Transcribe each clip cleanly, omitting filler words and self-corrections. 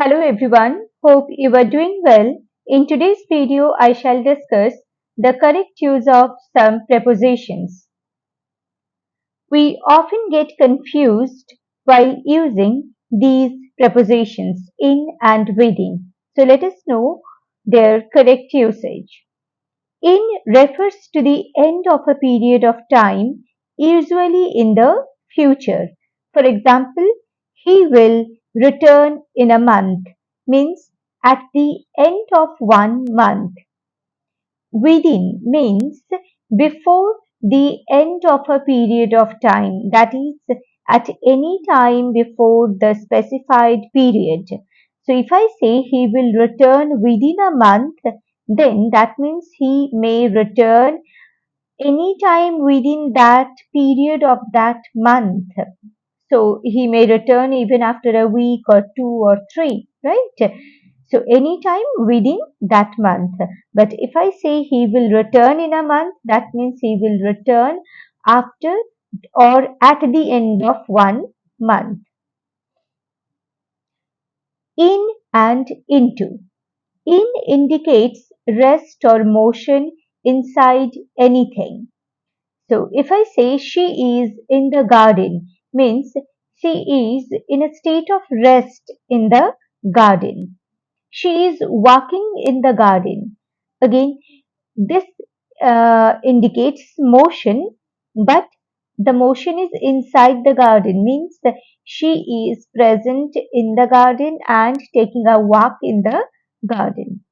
Hello everyone, hope you are doing well. In today's video, I shall discuss the correct use of some prepositions. We often get confused while using these prepositions in and within. So let us know their correct usage. In refers to the end of a period of time, usually in the future. For example, he will return in a month means at the end of 1 month. Within means before the end of a period of time, that is at any time before the specified period. So if I say he will return within a month, then that means he may return any time within that period of that month. So he may return even after a week or 2 or 3, right? So anytime within that month. But if I say he will return in a month, that means he will return after or at the end of 1 month. In and into. In indicates rest or motion inside anything. So if I say she is in the garden, means she is in a state of rest in the garden. She is walking in the garden. Again, this indicates motion, but the motion is inside the garden, means that she is present in the garden and taking a walk in the garden.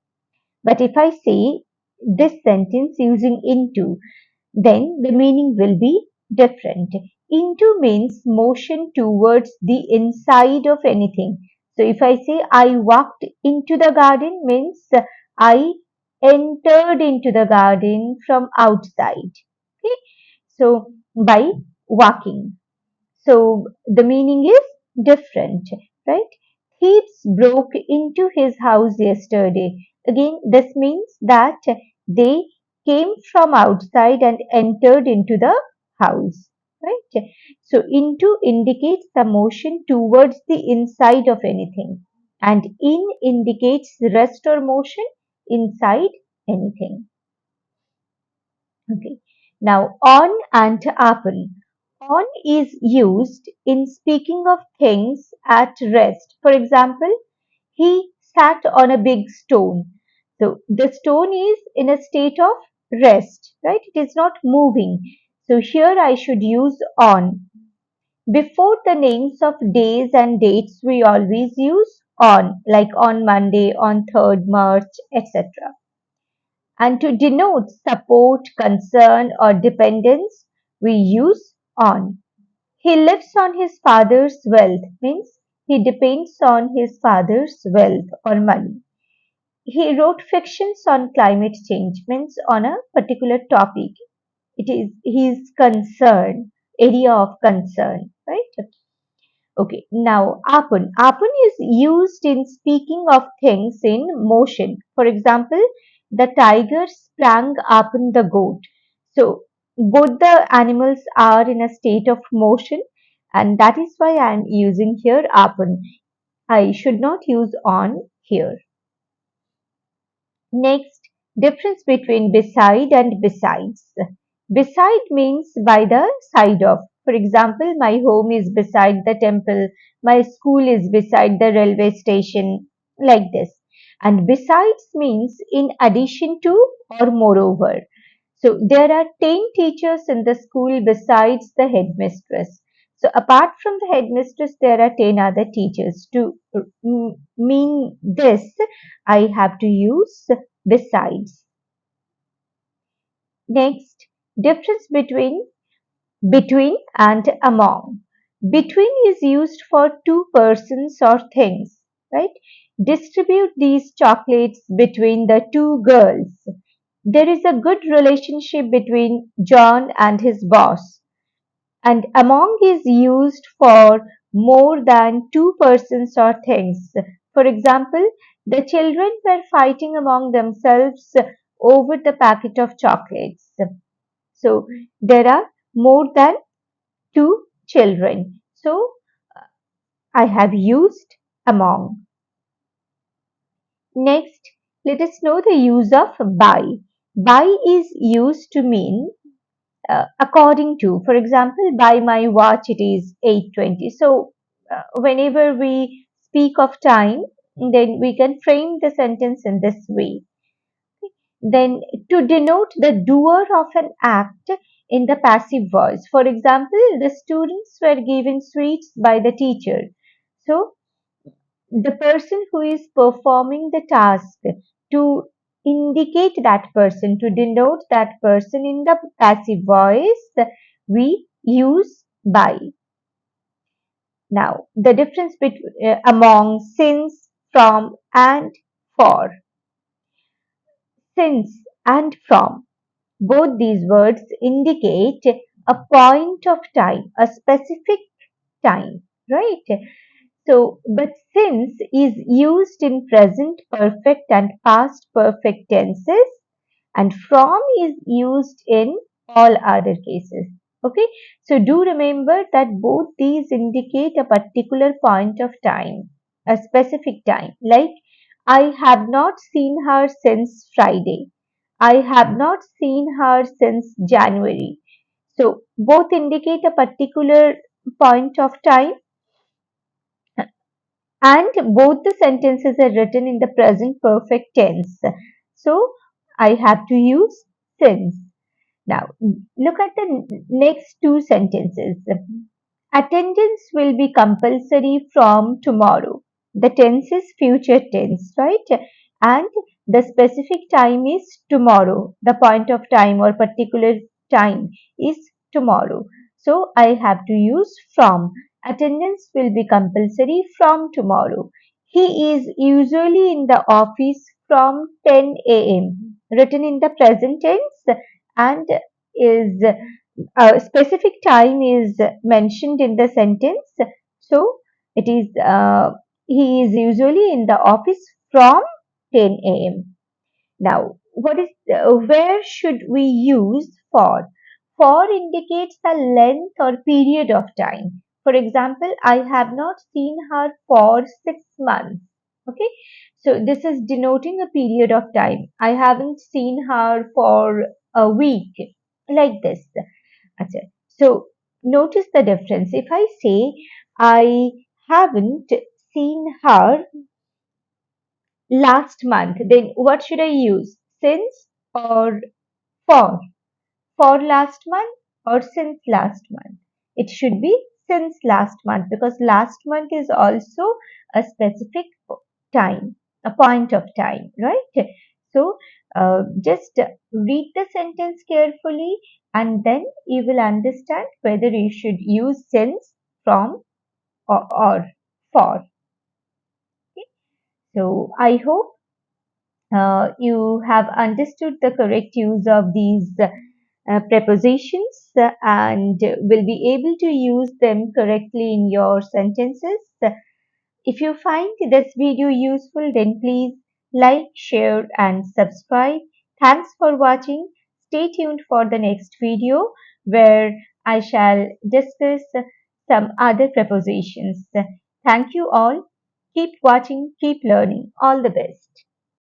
But if I say this sentence using into, then the meaning will be different. Into means motion towards the inside of anything. So if I say I walked into the garden, means I entered into the garden from outside. Okay? So by walking. So the meaning is different, right? Thieves broke into his house yesterday. Again, this means that they came from outside and entered into the house, right? So into indicates the motion towards the inside of anything, and in indicates rest or motion inside anything. Okay. Now, on and upon. On is used in speaking of things at rest. For example, he sat on a big stone. So the stone is in a state of rest, right? It is not moving. So here I should use on. Before the names of days and dates, we always use on, like on Monday, on 3rd March, etc. And to denote support, concern, or dependence, we use on. He lives on his father's wealth, means he depends on his father's wealth or money. He wrote fictions on climate change, means on a particular topic. It is his concern, area of concern, right? Okay, now upon. Upon is used in speaking of things in motion. For example, the tiger sprang upon the goat. So both the animals are in a state of motion, and that is why I am using here upon. I should not use on here. Next, difference between beside and besides. Beside means by the side of. For example, my home is beside the temple, my school is beside the railway station, like this. And besides means in addition to or moreover. So there are 10 teachers in the school besides the headmistress. So apart from the headmistress, there are 10 other teachers. To mean this, I have to use besides. Next, difference between and among. Between is used for two persons or things, right? Distribute these chocolates between the two girls. There is a good relationship between John and his boss. And among is used for more than two persons or things. For example, the children were fighting among themselves over the packet of chocolates. So there are more than two children. So I have used among. Next, let us know the use of by. By is used to mean according to. For example, by my watch it is 8:20. So, whenever we speak of time, then we can frame the sentence in this way. Then, to denote the doer of an act in the passive voice. For example, the students were given sweets by the teacher. So, the person who is performing the task, to indicate that person, to denote that person in the passive voice, we use by. Now, the difference between among since, from, and for. Since and from. Both these words indicate a point of time, a specific time, right? So, but since is used in present perfect and past perfect tenses, and from is used in all other cases. Okay, so do remember that both these indicate a particular point of time, a specific time. Like, I have not seen her since Friday. I have not seen her since January. So, both indicate a particular point of time, and both the sentences are written in the present perfect tense. So, I have to use since. Now, look at the next two sentences. Attendance will be compulsory from tomorrow. The tense is future tense, right? And the specific time is tomorrow. The point of time or particular time is tomorrow. So I have to use from. Attendance will be compulsory from tomorrow. He is usually in the office from 10 a.m. Written in the present tense, and is a specific time is mentioned in the sentence. So it is he is usually in the office from 10 a.m. Now, what is where should we use for? For indicates the length or period of time. For example, I have not seen her for 6 months. Okay, so this is denoting a period of time. I haven't seen her for a week, like this. Okay. So notice the difference. If I say I haven't seen her last month, then what should I use? Since or for? For last month or since last month? It should be since last month, because last month is also a specific time, a point of time, right? So just read the sentence carefully, and then you will understand whether you should use since, from, or for. So I hope you have understood the correct use of these prepositions, and will be able to use them correctly in your sentences. If you find this video useful, then please like, share, and subscribe. Thanks for watching. Stay tuned for the next video, where I shall discuss some other prepositions. Thank you all. Keep watching, keep learning. All the best.